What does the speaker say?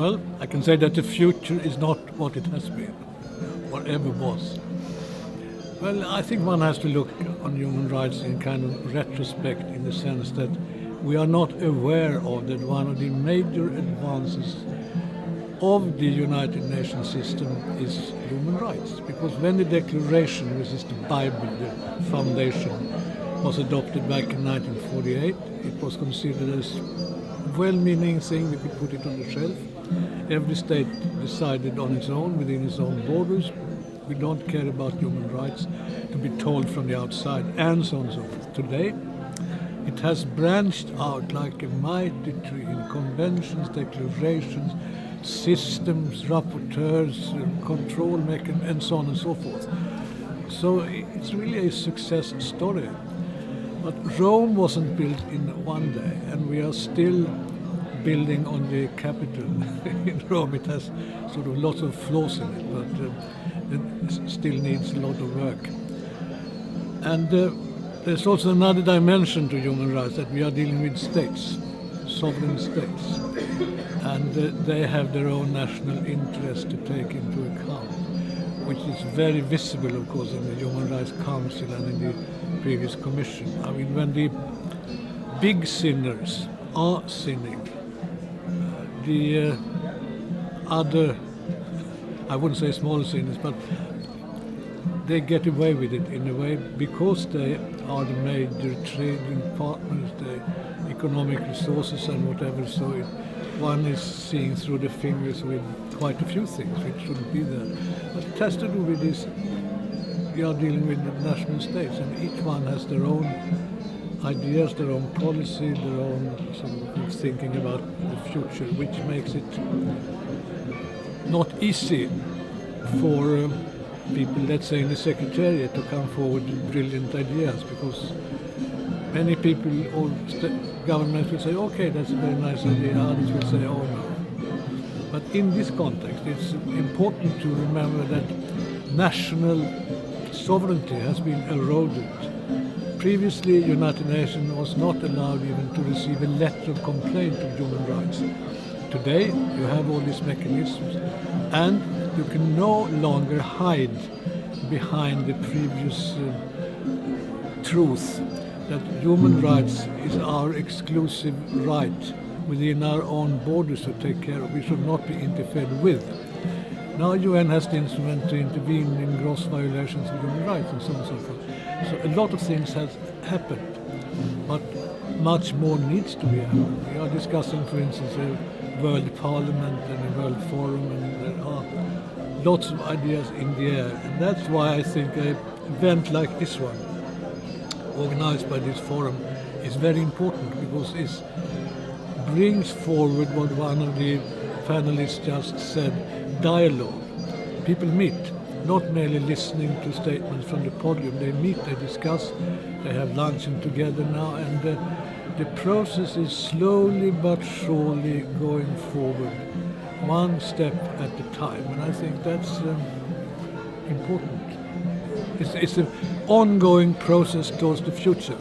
Well, I can say that the future is not what it has been, or ever was. Well, I think one has to look on human rights in kind of retrospect, in the sense that we are not aware of that one of the major advances of the United Nations system is human rights. Because when the Declaration, which is the Bible, the foundation, was adopted back in 1948, it was considered as a well-meaning thing. We could put it on the shelf. Every state decided on its own, within its own borders. We don't care about human rights to be told from the outside, and so on and so forth. Today, it has branched out like a mighty tree in conventions, declarations, systems, rapporteurs, control mechanisms, and so on and so forth. So it's really a success story. But Rome wasn't built in one day, and we are still building on the capital in Rome. It has sort of lots of flaws in it, but it still needs a lot of work. And there's also another dimension to human rights, that we are dealing with states, sovereign states, and they have their own national interest to take into account, which is very visible, of course, in the Human Rights Council and in the previous commission. I mean, when the big sinners are sinning, the other, I wouldn't say small sinners, but they get away with it in a way because they are the major trading partners, the economic resources and whatever. So one is seeing through the fingers with quite a few things which shouldn't be there. But it has to do with this. We are dealing with the national states, and each one has their own ideas, their own policy, their own sort of thinking about the future, which makes it not easy for people, let's say in the Secretariat, to come forward with brilliant ideas, because many people or governments will say, okay, that's a very nice idea, others will say, oh no. But in this context, it's important to remember that national sovereignty has been eroded. Previously, United Nations was not allowed even to receive a letter of complaint of human rights. Today, you have all these mechanisms, and you can no longer hide behind the previous truth that human rights is our exclusive right within our own borders to take care of. We should not be interfered with. Now UN has the instrument to intervene in gross violations of human rights and so on and so forth. So a lot of things have happened, but much more needs to be happened. We are discussing, for instance, a World Parliament and a World Forum, and there are lots of ideas in the air. And that's why I think an event like this one, organized by this forum, is very important, because it brings forward what one of the panelists just said, dialogue. People meet, not merely listening to statements from the podium. They meet, they discuss, they have luncheon together now, and the process is slowly but surely going forward, one step at a time, and I think that's important. It's an ongoing process towards the future.